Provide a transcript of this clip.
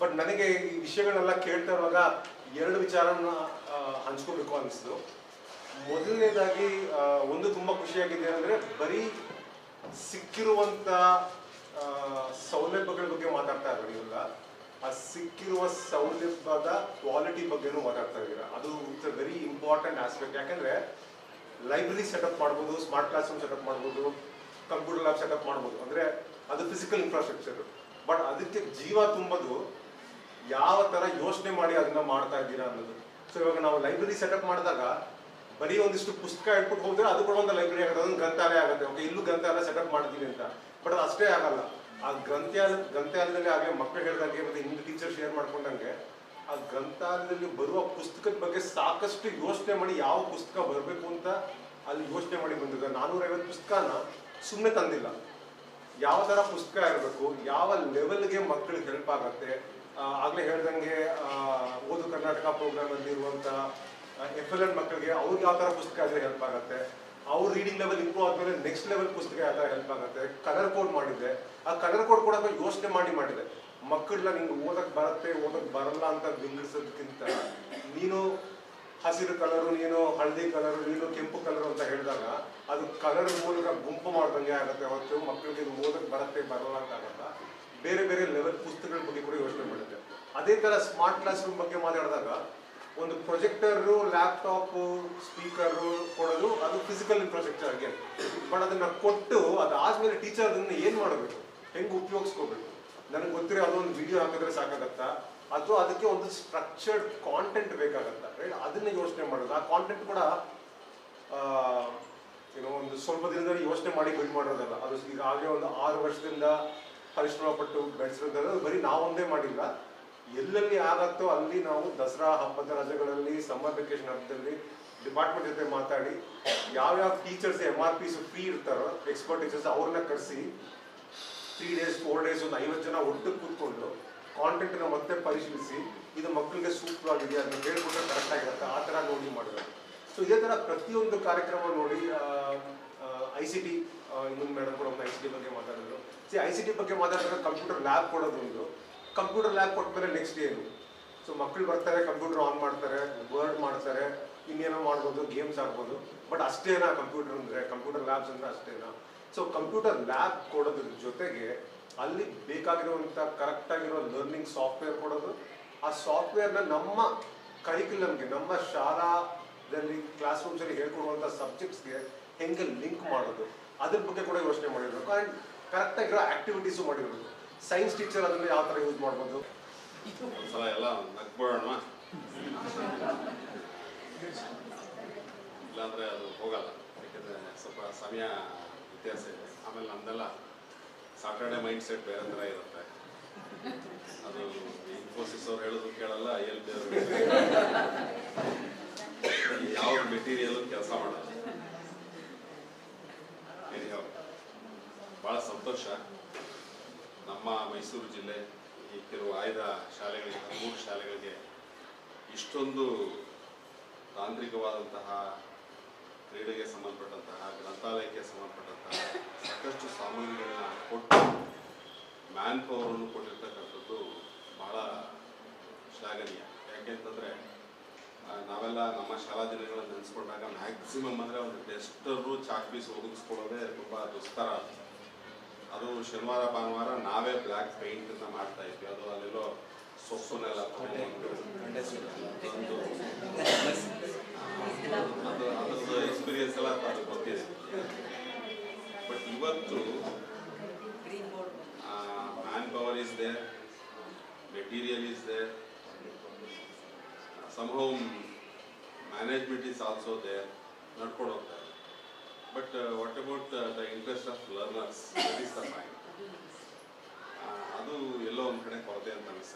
But ನನಗೆ ಈ ವಿಷಯಗಳನ್ನೆಲ್ಲ ಕೇಳ್ತಾ ಇರುವಾಗ ಎರಡು ವಿಚಾರನ ಹಂಚ್ಕೋಬೇಕು ಅನಿಸ್ತು. ಮೊದಲನೇದಾಗಿ ಒಂದು ತುಂಬ ಖುಷಿಯಾಗಿದೆ ಅಂದರೆ ಬರೀ ಸಿಕ್ಕಿರುವಂಥ ಸೌಲಭ್ಯಗಳ ಬಗ್ಗೆ ಮಾತಾಡ್ತಾ ಇದ್ದಾರೆ ಇವಾಗ, ಆ ಸಿಕ್ಕಿರುವ ಸೌಲಭ್ಯದ ಕ್ವಾಲಿಟಿ ಬಗ್ಗೆನೂ ಮಾತಾಡ್ತಾ ಇದ್ದೀರಾ. ಅದು it's a very important aspect. ಯಾಕೆಂದರೆ ಲೈಬ್ರರಿ ಸೆಟಪ್ ಮಾಡ್ಬೋದು, ಸ್ಮಾರ್ಟ್ ಕ್ಲಾಸ್ ರೂಮ್ ಸೆಟಪ್ ಮಾಡ್ಬೋದು, ಕಂಪ್ಯೂಟರ್ ಲ್ಯಾಬ್ ಸೆಟಪ್ ಮಾಡ್ಬೋದು, ಅಂದರೆ ಅದು ಫಿಸಿಕಲ್ ಇನ್ಫ್ರಾಸ್ಟ್ರಕ್ಚರ್. ಬಟ್ ಅದಕ್ಕೆ ಜೀವ ತುಂಬೋದು ಯಾವ ಥರ ಯೋಚನೆ ಮಾಡಿ ಅದನ್ನ ಮಾಡ್ತಾ ಇದ್ದೀರಾ ಅನ್ನೋದು. ಸೊ ಇವಾಗ ನಾವು ಲೈಬ್ರರಿ ಸೆಟಪ್ ಮಾಡಿದಾಗ ಬರೀ ಒಂದಿಷ್ಟು ಪುಸ್ತಕ ಇಟ್ಬಿಟ್ಟು ಹೋದ್ರೆ ಅದು ಕೂಡ ಒಂದು ಲೈಬ್ರರಿ ಆಗುತ್ತೆ, ಅದೊಂದು ಗ್ರಂಥಾಲಯ ಆಗುತ್ತೆ. ಓಕೆ, ಇಲ್ಲೂ ಗ್ರಂಥಾಲಯ ಸೆಟಪ್ ಮಾಡ್ತೀನಿ ಅಂತ, ಬಟ್ ಅದು ಅಷ್ಟೇ ಆಗಲ್ಲ. ಆ ಗ್ರಂಥಾಲಯದಲ್ಲಿ ಆಗಲೇ ಮಕ್ಕಳು ಹೇಳ್ದಂಗೆ ಮತ್ತು ಹಿಂದೆ ಟೀಚರ್ ಶೇರ್ ಮಾಡ್ಕೊಂಡಂಗೆ ಆ ಗ್ರಂಥಾಲಯದಲ್ಲಿ ಬರುವ ಪುಸ್ತಕದ ಬಗ್ಗೆ ಸಾಕಷ್ಟು ಯೋಚನೆ ಮಾಡಿ ಯಾವ ಪುಸ್ತಕ ಬರಬೇಕು ಅಂತ ಅಲ್ಲಿ ಯೋಚನೆ ಮಾಡಿ ಬಂದಿದೆ. 450 ಪುಸ್ತಕನ ಸುಮ್ಮನೆ ತಂದಿಲ್ಲ. ಯಾವ ಥರ ಪುಸ್ತಕ ಇರಬೇಕು, ಯಾವ ಲೆವೆಲ್ಗೆ ಮಕ್ಕಳಿಗೆ ಹೆಲ್ಪ್ ಆಗುತ್ತೆ. ಆಗಲೇ ಹೇಳ್ದಂಗೆ ಓದು ಕರ್ನಾಟಕ ಪ್ರೋಗ್ರಾಮಲ್ಲಿ ಇರುವಂಥ FLN ಮಕ್ಕಳಿಗೆ ಅವ್ರಿಗೆ ಯಾವ ಥರ ಪುಸ್ತಕ ಆದರೆ ಹೆಲ್ಪ್ ಆಗುತ್ತೆ, ಅವ್ರ ರೀಡಿಂಗ್ ಲೆವೆಲ್ ಇಂಪ್ರೂವ್ ಆದಮೇಲೆ ನೆಕ್ಸ್ಟ್ ಲೆವೆಲ್ ಪುಸ್ತಕ ಯಾವ ಥರ ಹೆಲ್ಪ್ ಆಗುತ್ತೆ. ಕಲರ್ ಕೋಡ್ ಮಾಡಿದ್ದೆ, ಆ ಕಲರ್ ಕೋಡ್ ಕೂಡ ಯೋಚನೆ ಮಾಡಿದೆ. ಮಕ್ಕಳನ್ನ ನಿಂಗೆ ಓದಕ್ಕೆ ಬರುತ್ತೆ ಓದಕ್ಕೆ ಬರಲ್ಲ ಅಂತ ಬಿಂಬಿಸೋದಕ್ಕಿಂತ ನೀನು ಹಸಿರು ಕಲರು, ನೀನು ಹಳದಿ ಕಲರು, ನೀನು ಕೆಂಪು ಕಲರು ಅಂತ ಹೇಳಿದಾಗ ಅದು ಕಲರ್ ಮೂಲಕ ಗುಂಪು ಮಾಡ್ದಂಗೆ ಆಗುತ್ತೆ. ಹೊತ್ತು ಮಕ್ಕಳಿಗೆ ಓದಕ್ಕೆ ಬರುತ್ತೆ ಬರಲ್ಲ ಅಂತ ಆಗಲ್ಲ. ಬೇರೆ ಬೇರೆ ಲೆವೆಲ್ ಪುಸ್ತಕಗಳ ಬಗ್ಗೆ ಕೂಡ ಯೋಚನೆ ಮಾಡುತ್ತೆ. ಅದೇ ಥರ ಸ್ಮಾರ್ಟ್ ಕ್ಲಾಸ್ ರೂಮ್ ಬಗ್ಗೆ ಮಾತಾಡಿದಾಗ ಒಂದು ಪ್ರೊಜೆಕ್ಟರು, ಲ್ಯಾಪ್ಟಾಪು, ಸ್ಪೀಕರು ಕೊಡೋದು ಅದು ಫಿಸಿಕಲ್ ಇನ್ಫ್ರಾಸ್ಟ್ರಕ್ಚರ್ ಆಗಿ. ಬಟ್ ಅದನ್ನು ಕೊಟ್ಟು ಅದಾದಮೇಲೆ ಟೀಚರ್ ಅದನ್ನು ಏನು ಮಾಡಬೇಕು, ಹೆಂಗೆ ಉಪಯೋಗಿಸ್ಕೋಬೇಕು. ನನಗೆ ಗೊತ್ತಿರೋ ಅದೊಂದು ವಿಡಿಯೋ ಹಾಕಿದ್ರೆ ಸಾಕಾಗತ್ತಾ, ಅಥವಾ ಅದಕ್ಕೆ ಒಂದು ಸ್ಟ್ರಕ್ಚರ್ಡ್ ಕಾಂಟೆಂಟ್ ಬೇಕಾಗತ್ತಾ, ರೈಟ್? ಅದನ್ನ ಯೋಚನೆ ಮಾಡೋದು. ಆ ಕಾಂಟೆಂಟ್ ಕೂಡ ಏನೋ ಒಂದು ಸ್ವಲ್ಪ ದಿನದಲ್ಲಿ ಯೋಚನೆ ಮಾಡಿ ಬಿಲ್ಡ್ ಮಾಡೋದಲ್ಲ. ಅದು ಈಗಾಗಲೇ ಒಂದು 6 ವರ್ಷದಿಂದ ಪರಿಶ್ರಮ ಪಟ್ಟು ಬೆಳೆಸಿರೋದು. ಬರೀ ನಾವೊಂದೇ ಮಾಡಿಲ್ಲ, ಎಲ್ಲೆಲ್ಲಿ ಆಗತ್ತೋ ಅಲ್ಲಿ ನಾವು ದಸರಾ ಹಬ್ಬದ ರಜೆಗಳಲ್ಲಿ, ಸಮ್ಮರ್ ವೆಕೇಶನ್ ಹಬ್ಬದಲ್ಲಿ ಡಿಪಾರ್ಟ್ಮೆಂಟ್ ಜೊತೆ ಮಾತಾಡಿ ಯಾವ್ಯಾವ ಟೀಚರ್ಸ್ MRPs ಫ್ರೀ ಇರ್ತಾರೋ, ಎಕ್ಸ್ಪರ್ಟ್ ಟೀಚರ್ಸ್, ಅವ್ರನ್ನ ಕರೆಸಿ 3 days 4 days ಒಂದು 50 ಜನ ಒಟ್ಟು ಕೂತ್ಕೊಂಡು ಕಾಂಟೆಂಟ್ನ ಮತ್ತೆ ಪರಿಶೀಲಿಸಿ ಇದು ಮಕ್ಕಳಿಗೆ ಸೂಕ್ತವಾಗಿದೆ ಅದನ್ನ ಹೇಳ್ಕೊಟ್ರೆ ಕರೆಕ್ಟ್ ಆಗಿರುತ್ತೆ, ಆ ಥರ ನೋಡಿ ಮಾಡೋದು. ಸೊ ಇದೇ ಥರ ಪ್ರತಿಯೊಂದು ಕಾರ್ಯಕ್ರಮ ನೋಡಿ ICT ಇನ್ನೊಂದು ಮೇಡಮ್ ಕೂಡ ಒಂದು ICT ಬಗ್ಗೆ ಮಾತಾಡಿದ್ರು. ICT ಬಗ್ಗೆ ಮಾತಾಡಿದ್ರೆ ಕಂಪ್ಯೂಟರ್ ಲ್ಯಾಬ್ ಕೊಡೋದು ಒಂದು. ಕಂಪ್ಯೂಟರ್ ಲ್ಯಾಬ್ ಕೊಟ್ಮೇಲೆ ನೆಕ್ಸ್ಟ್ ಏನು? ಸೊ ಮಕ್ಕಳು ಬರ್ತಾರೆ, ಕಂಪ್ಯೂಟರ್ ಆನ್ ಮಾಡ್ತಾರೆ, ವರ್ಡ್ ಮಾಡ್ತಾರೆ, ಇನ್ನೇನೋ ಮಾಡ್ಬೋದು, ಗೇಮ್ಸ್ ಆಡ್ಬೋದು. ಬಟ್ ಅಷ್ಟೇನಾ ಕಂಪ್ಯೂಟರ್ ಅಂದರೆ, ಕಂಪ್ಯೂಟರ್ ಲ್ಯಾಬ್ಸ್ ಅಂದರೆ ಅಷ್ಟೇನಾ? ಸೊ ಕಂಪ್ಯೂಟರ್ ಲ್ಯಾಬ್ ಕೊಡೋದ್ರ ಜೊತೆಗೆ ಅಲ್ಲಿ ಬೇಕಾಗಿರುವಂಥ ಕರೆಕ್ಟಾಗಿರೋ ಲರ್ನಿಂಗ್ ಸಾಫ್ಟ್ವೇರ್ ಕೊಡೋದು, ಆ ಸಾಫ್ಟ್ವೇರ್ನ ನಮ್ಮ ಕರಿಕ್ಯುಲಮ್ಗೆ, ನಮ್ಮ ಶಾಲಾದಲ್ಲಿ ಕ್ಲಾಸ್ ರೂಮ್ಸಲ್ಲಿ ಹೇಳ್ಕೊಡುವಂಥ ಸಬ್ಜೆಕ್ಟ್ಸ್ಗೆ ಹೆಂಗೆ ಲಿಂಕ್ ಮಾಡೋದು, ಅದ್ರ ಬಗ್ಗೆ ಕೂಡ ಯೋಚನೆ ಮಾಡಿರಬೇಕು. ಆ್ಯಂಡ್ ಕರೆಕ್ಟಾಗಿರೋ ಆ್ಯಕ್ಟಿವಿಟೀಸು ಮಾಡಿರಬೇಕು. ಸೈನ್ಸ್ ಟೀಚರ್ ಅದನ್ನು ಯಾವ ಥರ ಯೂಸ್ ಮಾಡ್ಬೋದು. ಒಂದ್ಸಲ ಎಲ್ಲ ನಗ್ಬೋಣ, ಇಲ್ಲಾಂದರೆ ಅದು ಹೋಗಲ್ಲ. ಯಾಕೆಂದರೆ ಸ್ವಲ್ಪ ಸಮಯ ವ್ಯತ್ಯಾಸ ಇದೆ. ಆಮೇಲೆ ನಮ್ದೆಲ್ಲ ಸಾಟರ್ಡೆ ಮೈಂಡ್ ಸೆಟ್ ಬೇರೆ ಥರ ಇರುತ್ತೆ. ಅದು ಇನ್ಫೋಸಿಸ್ ಅವ್ರು ಹೇಳೋದು ಕೇಳಲ್ಲ, ILP ಅವರು ಯಾವ ಮೆಟೀರಿಯಲ್ ಕೆಲಸ ಮಾಡಲ್ಲ. ಭಾಳ ಸಂತೋಷ. ನಮ್ಮ ಮೈಸೂರು ಜಿಲ್ಲೆ ಈ ಕೆಲವು ಆಯ್ದ ಶಾಲೆಗಳಿಗೆ, 3 ಶಾಲೆಗಳಿಗೆ ಇಷ್ಟೊಂದು ತಾಂತ್ರಿಕವಾದಂತಹ, ಕ್ರೀಡೆಗೆ ಸಂಬಂಧಪಟ್ಟಂತಹ, ಗ್ರಂಥಾಲಯಕ್ಕೆ ಸಂಬಂಧಪಟ್ಟಂತಹ ಸಾಕಷ್ಟು ಸಾಮಗ್ರಿಗಳನ್ನ ಕೊಟ್ಟು ಮ್ಯಾನ್ ಪವರನ್ನು ಕೊಟ್ಟಿರ್ತಕ್ಕಂಥದ್ದು ಬಹಳ ಶ್ಲಾಘನೀಯ. ಯಾಕೆಂತಂದರೆ ನಾವೆಲ್ಲ ನಮ್ಮ ಶಾಲಾ ದಿನಗಳನ್ನು ನೆನೆಸ್ಕೊಂಡಾಗ ಮ್ಯಾಕ್ಸಿಮಮ್ ಅಂದರೆ ಒಂದು ಟೆಸ್ಟರು ಚಾಕ್ ಪೀಸ್ ಒದಗಿಸ್ಕೊಳ್ಳೋದೇ ತುಂಬ ದುಸ್ತರ. ಅದು ಶನಿವಾರ ಭಾನುವಾರ ನಾವೇ ಬ್ಲ್ಯಾಕ್ ಪೇಂಟನ್ನು ಮಾಡ್ತಾ ಇದ್ವಿ. ಅದು ಅಲ್ಲೆಲ್ಲೋ ಸೊಪ್ಪನ್ನೆಲ್ಲ ತಗೊಂಡು ಅದರದ್ದು ಎಕ್ಸ್ಪೀರಿಯನ್ಸ್ ಎಲ್ಲ ಅದು ಗೊತ್ತಿದೆ. ಬಟ್ ಇವತ್ತು man power is there, material is there, somehow management is also there, ನಡ್ಕೊಂಡು ಹೋಗ್ತಾರೆ. But what about the interest of learners, that is the point. ಅದು ಎಲ್ಲೋ ಒಂದು ಕಡೆ ಕೊರತೆ ಅಂತ ಅನಿಸ್ತದೆ.